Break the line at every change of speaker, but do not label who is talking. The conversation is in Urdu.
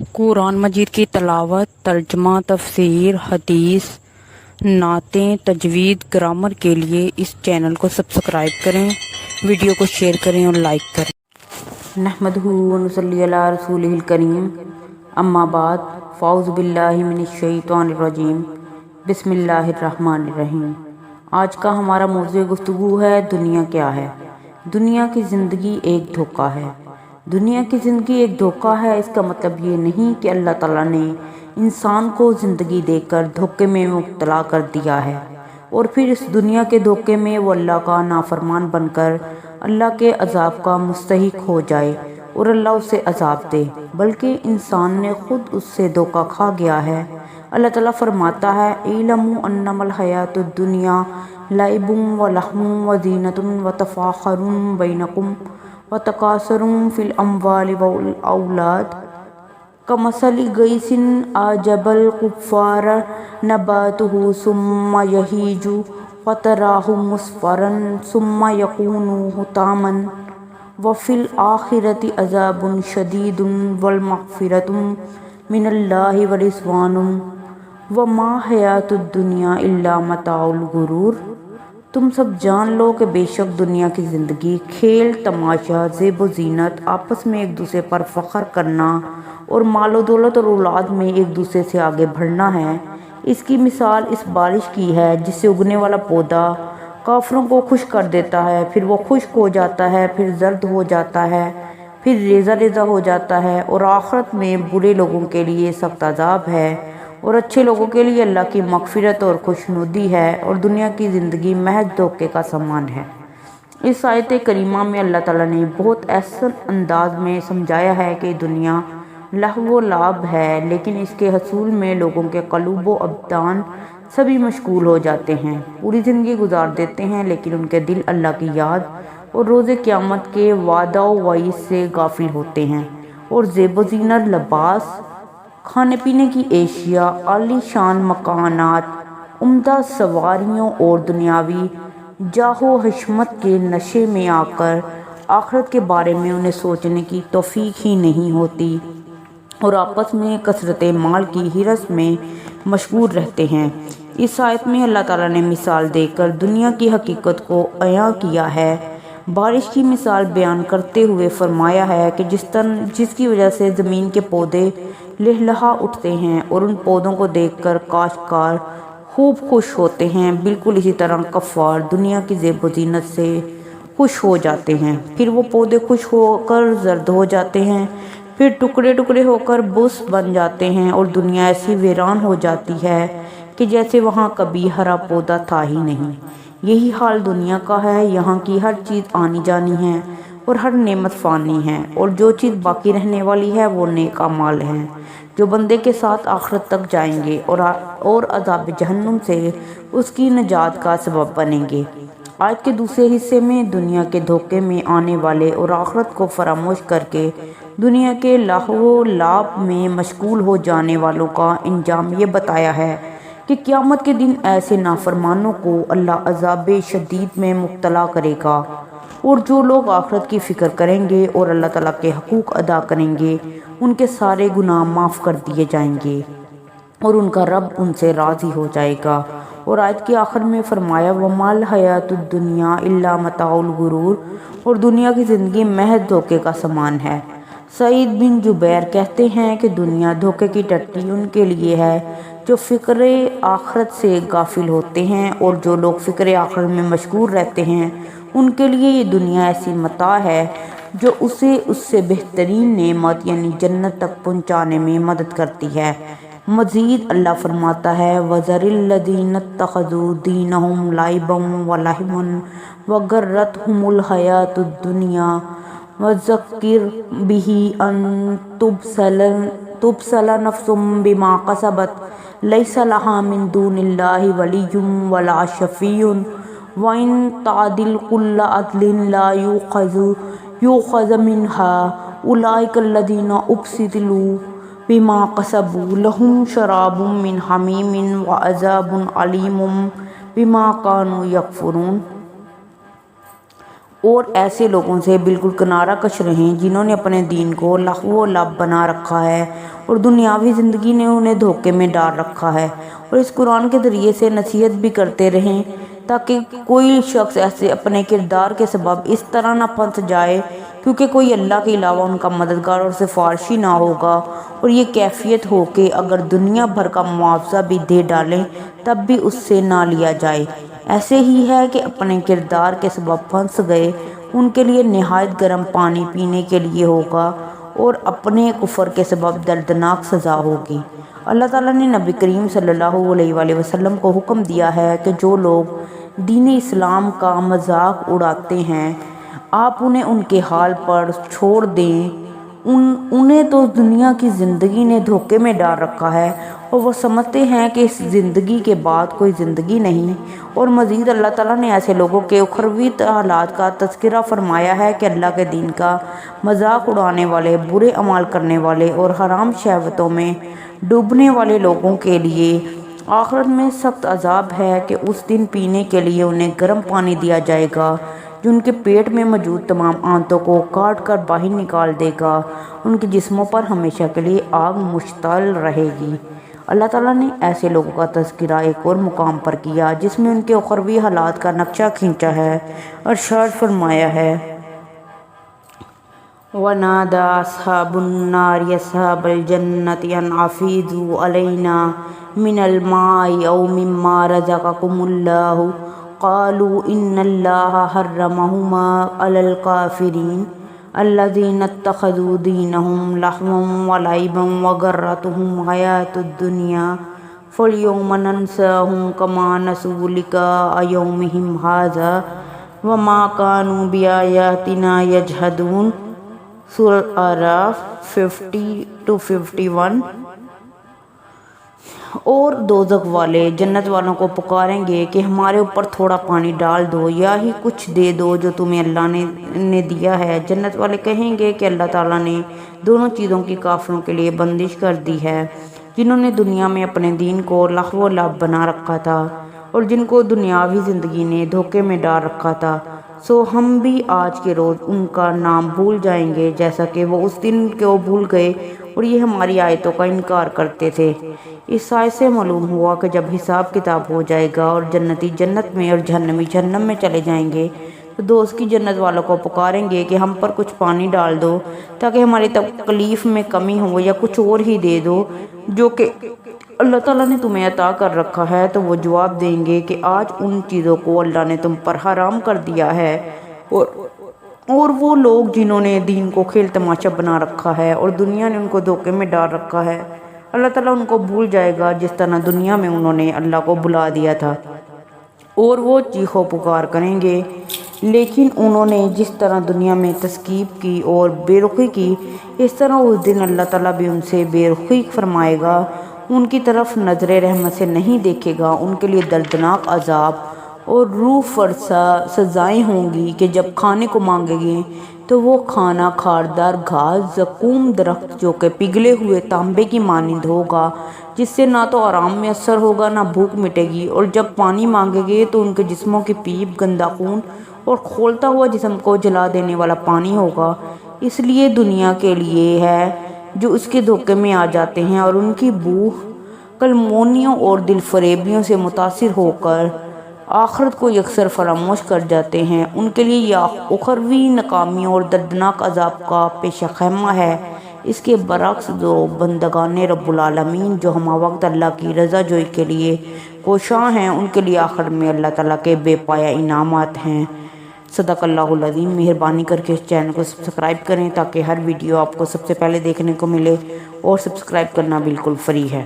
قرآن مجید کی تلاوت، ترجمہ، تفسیر، حدیث، نعتیں، تجوید، گرامر کے لیے اس چینل کو سبسکرائب کریں، ویڈیو کو شیئر کریں اور لائک کریں۔ نحمدہ و نصلی علی رسولہ الکریم، اما بعد، فاعوذ باللہ من الشیطان الرجیم، بسم اللہ الرحمن الرحیم۔ آج کا ہمارا موضوع گفتگو ہے دنیا کیا ہے؟ دنیا کی زندگی ایک دھوکہ ہے۔ دنیا کی زندگی ایک دھوکہ ہے، اس کا مطلب یہ نہیں کہ اللہ تعالیٰ نے انسان کو زندگی دے کر دھوکے میں مبتلا کر دیا ہے اور پھر اس دنیا کے دھوکے میں وہ اللہ کا نافرمان بن کر اللہ کے عذاب کا مستحق ہو جائے اور اللہ اسے عذاب دے، بلکہ انسان نے خود اس سے دھوکہ کھا گیا ہے۔ اللہ تعالیٰ فرماتا ہے اعلموا انما الحیاۃ الدنیا لعب و لہو و زینۃ و تفاخر بینکم و تکاثر فی الاموال والاولاد کمثل غیث اعجب الکفار نباتہ ثم یہیج فتراہ مصفرا ثم یکون حطاما وفی الآخرۃ عذاب شدید والمغفرۃ من اللہ ورضوان وما حیاۃ الدنیا الا متاع الغرور۔ تم سب جان لو کہ بے شک دنیا کی زندگی کھیل تماشا، زیب و زینت، آپس میں ایک دوسرے پر فخر کرنا اور مال و دولت اور اولاد میں ایک دوسرے سے آگے بڑھنا ہے۔ اس کی مثال اس بارش کی ہے جس سے اگنے والا پودا کافروں کو خشک کر دیتا ہے، پھر وہ خشک ہو جاتا ہے، پھر زرد ہو جاتا ہے، پھر ریزہ ریزہ ہو جاتا ہے، اور آخرت میں برے لوگوں کے لیے سخت عذاب ہے اور اچھے لوگوں کے لیے اللہ کی مغفرت اور خوشنودی ہے، اور دنیا کی زندگی محض دھوکے کا سامان ہے۔ اس آیت کریمہ میں اللہ تعالیٰ نے بہت احسن انداز میں سمجھایا ہے کہ دنیا لہو و لعب ہے، لیکن اس کے حصول میں لوگوں کے قلوب و ابدان سبھی مشغول ہو جاتے ہیں، پوری زندگی گزار دیتے ہیں، لیکن ان کے دل اللہ کی یاد اور روز قیامت کے وعدہ و وعید سے غافل ہوتے ہیں، اور زیب و زینت، لباس، کھانے پینے کی اشیاء، عالی شان مکانات، عمدہ سواریوں اور دنیاوی جاہ و حشمت کے نشے میں آ کر آخرت کے بارے میں انہیں سوچنے کی توفیق ہی نہیں ہوتی، اور آپس میں کثرت مال کی ہرس میں مشغول رہتے ہیں۔ اس آیت میں اللہ تعالیٰ نے مثال دے کر دنیا کی حقیقت کو عیاں کیا ہے۔ بارش کی مثال بیان کرتے ہوئے فرمایا ہے کہ جس کی وجہ سے زمین کے پودے لہلہا اٹھتے ہیں اور ان پودوں کو دیکھ کر کاشتکار خوب خوش ہوتے ہیں، بالکل اسی طرح کفار دنیا کی زیب و زینت سے خوش ہو جاتے ہیں، پھر وہ پودے خوش ہو کر زرد ہو جاتے ہیں، پھر ٹکڑے ٹکڑے ہو کر بس بن جاتے ہیں، اور دنیا ایسی ویران ہو جاتی ہے کہ جیسے وہاں کبھی ہرا پودا تھا ہی نہیں۔ یہی حال دنیا کا ہے، یہاں کی ہر چیز آنی جانی ہے اور ہر نعمت فانی ہے، اور جو چیز باقی رہنے والی ہے وہ نیک اعمال ہیں جو بندے کے ساتھ آخرت تک جائیں گے اور عذاب جہنم سے اس کی نجات کا سبب بنیں گے۔ آیت کے دوسرے حصے میں دنیا کے دھوکے میں آنے والے اور آخرت کو فراموش کر کے دنیا کے لہو و لعب میں مشغول ہو جانے والوں کا انجام یہ بتایا ہے کہ قیامت کے دن ایسے نافرمانوں کو اللہ عذاب شدید میں مبتلا کرے گا، اور جو لوگ آخرت کی فکر کریں گے اور اللہ تعالیٰ کے حقوق ادا کریں گے ان کے سارے گناہ معاف کر دیے جائیں گے اور ان کا رب ان سے راضی ہو جائے گا۔ اور آیت کے آخر میں فرمایا وَمَا الْحَيَاةُ الدُّنْيَا إِلَّا مَتَاعُ الْغُرُورِ، اور دنیا کی زندگی محض دھوکے کا سامان ہے۔ سعید بن جبیر کہتے ہیں کہ دنیا دھوکے کی ٹٹی ان کے لیے ہے جو فکر آخرت سے غافل ہوتے ہیں، اور جو لوگ فکر آخرت میں مشغول رہتے ہیں ان کے لیے یہ دنیا ایسی متاع ہے جو اسے اس سے بہترین نعمت یعنی جنت تک پہنچانے میں مدد کرتی ہے۔ مزید اللہ فرماتا ہے وَذَرِ الَّذِينَ اتَّخَذُوا دِينَهُمْ لَعِبًا وَلَهْوًا وَغَرَّتْهُمُ الْحَيَاةُ الدُّنْيَا وَذَكِّرْ بِهِ أَن تُبْصَلَ نَفْسٌ بِمَا كَسَبَتْ لَيْسَ لَهَا مِن دُونِ اللَّهِ وَلِيٌّ وَلَا شَفِيعٌ وَإِن تَعْدِلْ كُلَّ عَدْلٍ لَا يُؤْخَذْ مِنْهَا أُولَئِكَ الَّذِينَ أُبْسِلُوا بِمَا كَسَبُوا لَهُمْ شَرَابٌ مِّنْ حَمِيمٍ وَعَذَابٌ أَلِيمٌ بِمَا كَانُوا يَكْفُرُونَ۔ اور ایسے لوگوں سے بالکل کنارہ کش رہیں جنہوں نے اپنے دین کو لہو و لعب بنا رکھا ہے اور دنیاوی زندگی نے انہیں دھوکے میں ڈال رکھا ہے، اور اس قرآن کے ذریعے سے نصیحت بھی کرتے رہیں تاکہ کوئی شخص ایسے اپنے کردار کے سبب اس طرح نہ پھنس جائے، کیونکہ کوئی اللہ کے علاوہ ان کا مددگار اور سفارشی نہ ہوگا، اور یہ کیفیت ہو کہ اگر دنیا بھر کا معاوضہ بھی دے ڈالیں تب بھی اس سے نہ لیا جائے۔ ایسے ہی ہے کہ اپنے کردار کے سبب پھنس گئے ان کے لیے نہایت گرم پانی پینے کے لیے ہوگا، اور اپنے کفر کے سبب دردناک سزا ہوگی۔ اللہ تعالیٰ نے نبی کریم صلی اللہ علیہ وآلہ وسلم کو حکم دیا ہے کہ جو لوگ دین اسلام کا مذاق اڑاتے ہیں آپ انہیں ان کے حال پر چھوڑ دیں، انہیں تو دنیا کی زندگی نے دھوکے میں ڈال رکھا ہے، اور وہ سمجھتے ہیں کہ اس زندگی کے بعد کوئی زندگی نہیں۔ اور مزید اللہ تعالیٰ نے ایسے لوگوں کے اخروی حالات کا تذکرہ فرمایا ہے کہ اللہ کے دین کا مذاق اڑانے والے، برے اعمال کرنے والے اور حرام شہوتوں میں ڈوبنے والے لوگوں کے لیے آخرت میں سخت عذاب ہے کہ اس دن پینے کے لیے انہیں گرم پانی دیا جائے گا جو ان کے پیٹ میں موجود تمام آنتوں کو کاٹ کر باہر نکال دے گا، ان کے جسموں پر ہمیشہ کے لیے آگ مشتعل رہے گی۔ اللہ تعالیٰ نے ایسے لوگوں کا تذکرہ ایک اور مقام پر کیا جس میں ان کے اخروی حالات کا نقشہ کھینچا ہے، ارشاد فرمایا ہے وَنَادَى أَصْحَابُ النَّارِ أَصْحَابَ الْجَنَّةِ أَنْ أَفِيضُوا عَلَيْنَا مِنَ الْمَاءِ أَوْ مِمَّا رَزَقَكُمُ اللَّهُ قَالُوا إِنَّ اللَّهَ حَرَّمَهُمَا عَلَى الْكَافِرِينَ الَّذِينَ اتَّخَذُوا دِينَهُمْ لَهْوًا وَلَعِبًا وَغَرَّتْهُمُ حَيَاةُ الدُّنْيَا فَالْيَوْمَ نَنْسَاهُمْ كَمَا نَسُوا لِقَاءَ يَوْمِهِمْ هَٰذَا وَمَا كَانُوا بِآيَاتِنَا يَجْحَدُونَ۔ سورہ اعراف 50-51۔ اور دوزخ والے جنت والوں کو پکاریں گے کہ ہمارے اوپر تھوڑا پانی ڈال دو یا ہی کچھ دے دو جو تمہیں اللہ نے دیا ہے۔ جنت والے کہیں گے کہ اللہ تعالیٰ نے دونوں چیزوں کی کافروں کے لیے بندش کر دی ہے، جنہوں نے دنیا میں اپنے دین کو لہو و لعب بنا رکھا تھا اور جن کو دنیاوی زندگی نے دھوکے میں ڈال رکھا تھا، سو ہم بھی آج کے روز ان کا نام بھول جائیں گے جیسا کہ وہ اس دن کو بھول گئے اور یہ ہماری آیتوں کا انکار کرتے تھے۔ اس آیت سے معلوم ہوا کہ جب حساب کتاب ہو جائے گا اور جنتی جنت میں اور جہنمی جہنم میں چلے جائیں گے تو دوست کی جنت والوں کو پکاریں گے کہ ہم پر کچھ پانی ڈال دو تاکہ ہماری تکلیف میں کمی ہو، یا کچھ اور ہی دے دو جو کہ اللہ تعالیٰ نے تمہیں عطا کر رکھا ہے۔ تو وہ جواب دیں گے کہ آج ان چیزوں کو اللہ نے تم پر حرام کر دیا ہے، اور وہ لوگ جنہوں نے دین کو کھیل تماشا بنا رکھا ہے اور دنیا نے ان کو دھوکے میں ڈال رکھا ہے، اللہ تعالیٰ ان کو بھول جائے گا جس طرح دنیا میں انہوں نے اللہ کو بھلا دیا تھا، اور وہ چیخو پکار کریں گے۔ لیکن انہوں نے جس طرح دنیا میں تسکیب کی اور بے رخی کی، اس طرح اس دن اللہ تعالیٰ بھی ان سے بے رخی فرمائے گا، ان کی طرف نظر رحمت سے نہیں دیکھے گا۔ ان کے لیے دردناک عذاب اور روح فرسا سزائیں ہوں گی کہ جب کھانے کو مانگیں گے تو وہ کھانا خاردار گھاس زقوم درخت جو کہ پگھلے ہوئے تانبے کی مانند ہوگا، جس سے نہ تو آرام میسر ہوگا نہ بھوک مٹے گی، اور جب پانی مانگیں گے تو ان کے جسموں کی پیپ گندا خون اور کھولتا ہوا جسم کو جلا دینے والا پانی ہوگا۔ اس لیے دنیا کے لیے ہے جو اس کے دھوکے میں آ جاتے ہیں اور ان کی بو کلمونیوں اور دل فریبیوں سے متاثر ہو کر آخرت کو یکسر فراموش کر جاتے ہیں، ان کے لیے یہ اخروی ناکامیوں اور دردناک عذاب کا پیش خیمہ ہے۔ اس کے برعکس جو بندگان رب العالمین جو ہمہ وقت اللہ کی رضا جوئی کے لیے کوشاں ہیں، ان کے لیے آخر میں اللہ تعالیٰ کے بے پایہ انعامات ہیں۔ صدق اللہ العظیم۔ مہربانی کر کے اس چینل کو سبسکرائب کریں تاکہ ہر ویڈیو آپ کو سب سے پہلے دیکھنے کو ملے، اور سبسکرائب کرنا بالکل فری ہے۔